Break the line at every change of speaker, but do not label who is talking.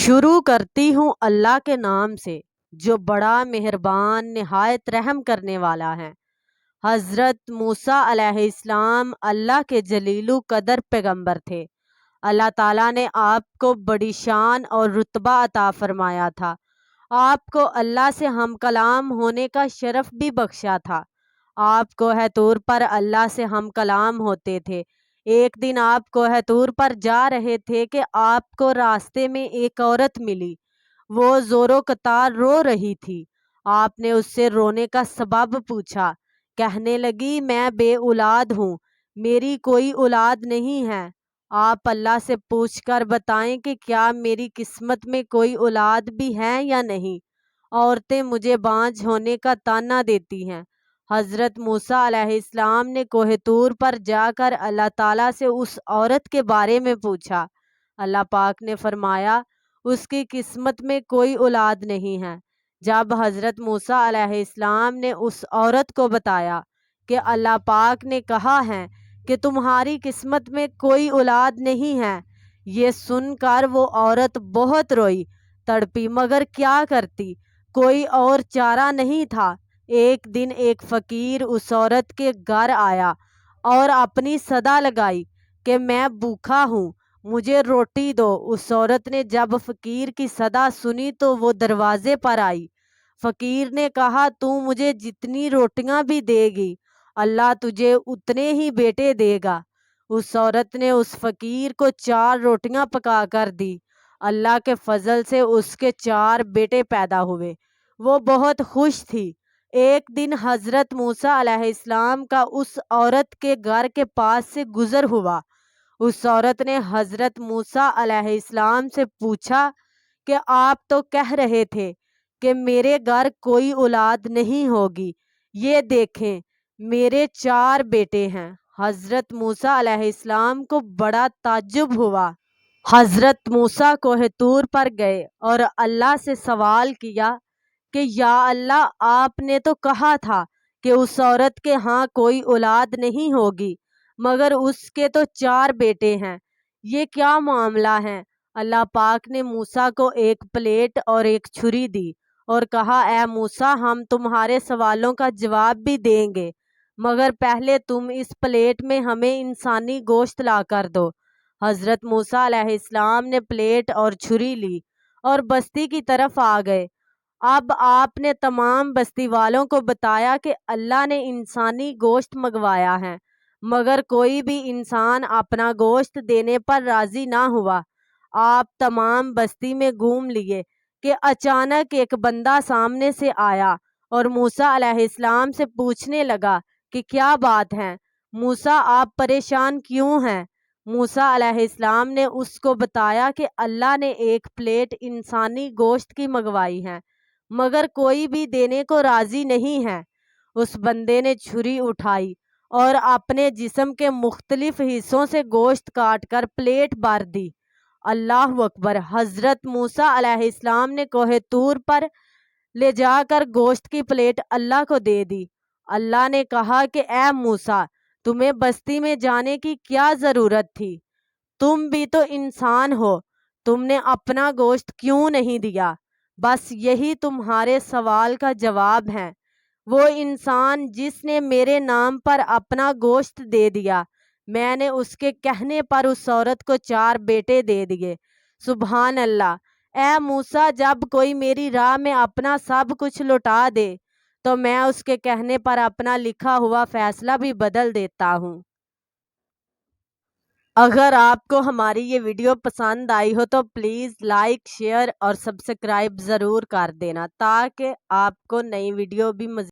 شروع کرتی ہوں اللہ کے نام سے جو بڑا مہربان نہایت رحم کرنے والا ہے۔ حضرت موسیٰ علیہ السلام اللہ کے جلیل القدر پیغمبر تھے۔ اللہ تعالیٰ نے آپ کو بڑی شان اور رتبہ عطا فرمایا تھا۔ آپ کو اللہ سے ہم کلام ہونے کا شرف بھی بخشا تھا۔ آپ کوہ طور پر اللہ سے ہم کلام ہوتے تھے۔ ایک دن آپ کوہ طور پر جا رہے تھے کہ آپ کو راستے میں ایک عورت ملی۔ وہ زور و قطار رو رہی تھی۔ آپ نے اس سے رونے کا سبب پوچھا۔ کہنے لگی، میں بے اولاد ہوں، میری کوئی اولاد نہیں ہے۔ آپ اللہ سے پوچھ کر بتائیں کہ کیا میری قسمت میں کوئی اولاد بھی ہے یا نہیں؟ عورتیں مجھے بانجھ ہونے کا طعنہ دیتی ہیں۔ حضرت موسیٰ علیہ السلام نے کوہ طور پر جا کر اللہ تعالیٰ سے اس عورت کے بارے میں پوچھا۔ اللہ پاک نے فرمایا، اس کی قسمت میں کوئی اولاد نہیں ہے۔ جب حضرت موسیٰ علیہ السلام نے اس عورت کو بتایا کہ اللہ پاک نے کہا ہے کہ تمہاری قسمت میں کوئی اولاد نہیں ہے، یہ سن کر وہ عورت بہت روئی تڑپی، مگر کیا کرتی، کوئی اور چارہ نہیں تھا۔ ایک دن ایک فقیر اس عورت کے گھر آیا اور اپنی صدا لگائی کہ میں بھوکا ہوں، مجھے روٹی دو۔ اس عورت نے جب فقیر کی صدا سنی تو وہ دروازے پر آئی۔ فقیر نے کہا، تو مجھے جتنی روٹیاں بھی دے گی، اللہ تجھے اتنے ہی بیٹے دے گا۔ اس عورت نے اس فقیر کو 4 روٹیاں پکا کر دی۔ اللہ کے فضل سے اس کے 4 بیٹے پیدا ہوئے۔ وہ بہت خوش تھی۔ ایک دن حضرت موسیٰ علیہ السلام کا اس عورت کے گھر کے پاس سے گزر ہوا۔ اس عورت نے حضرت موسیٰ علیہ السلام سے پوچھا کہ آپ تو کہہ رہے تھے کہ میرے گھر کوئی اولاد نہیں ہوگی، یہ دیکھیں میرے 4 بیٹے ہیں۔ حضرت موسیٰ علیہ السلام کو بڑا تعجب ہوا۔ حضرت موسیٰ کوہ طور پر گئے اور اللہ سے سوال کیا کہ یا اللہ، آپ نے تو کہا تھا کہ اس عورت کے ہاں کوئی اولاد نہیں ہوگی، مگر اس کے تو 4 بیٹے ہیں، یہ کیا معاملہ ہے؟ اللہ پاک نے موسیٰ کو ایک پلیٹ اور ایک چھری دی اور کہا، اے موسیٰ، ہم تمہارے سوالوں کا جواب بھی دیں گے، مگر پہلے تم اس پلیٹ میں ہمیں انسانی گوشت لا کر دو۔ حضرت موسیٰ علیہ السلام نے پلیٹ اور چھری لی اور بستی کی طرف آ گئے۔ اب آپ نے تمام بستی والوں کو بتایا کہ اللہ نے انسانی گوشت منگوایا ہے، مگر کوئی بھی انسان اپنا گوشت دینے پر راضی نہ ہوا۔ آپ تمام بستی میں گھوم لیے کہ اچانک ایک بندہ سامنے سے آیا اور موسیٰ علیہ السلام سے پوچھنے لگا کہ کیا بات ہے موسیٰ، آپ پریشان کیوں ہیں؟ موسیٰ علیہ السلام نے اس کو بتایا کہ اللہ نے ایک پلیٹ انسانی گوشت کی منگوائی ہے، مگر کوئی بھی دینے کو راضی نہیں ہے۔ اس بندے نے چھری اٹھائی اور اپنے جسم کے مختلف حصوں سے گوشت کاٹ کر پلیٹ بھر دی۔ اللہ اکبر! حضرت موسیٰ علیہ السلام نے کوہ طور پر لے جا کر گوشت کی پلیٹ اللہ کو دے دی۔ اللہ نے کہا کہ اے موسیٰ، تمہیں بستی میں جانے کی کیا ضرورت تھی؟ تم بھی تو انسان ہو، تم نے اپنا گوشت کیوں نہیں دیا؟ بس یہی تمہارے سوال کا جواب ہے۔ وہ انسان جس نے میرے نام پر اپنا گوشت دے دیا، میں نے اس کے کہنے پر اس عورت کو 4 بیٹے دے دیے۔ سبحان اللہ! اے موسیٰ، جب کوئی میری راہ میں اپنا سب کچھ لوٹا دے تو میں اس کے کہنے پر اپنا لکھا ہوا فیصلہ بھی بدل دیتا ہوں۔ اگر آپ کو ہماری یہ ویڈیو پسند آئی ہو تو پلیز لائک، شیئر اور سبسکرائب ضرور کر دینا تاکہ آپ کو نئی ویڈیو بھی مزید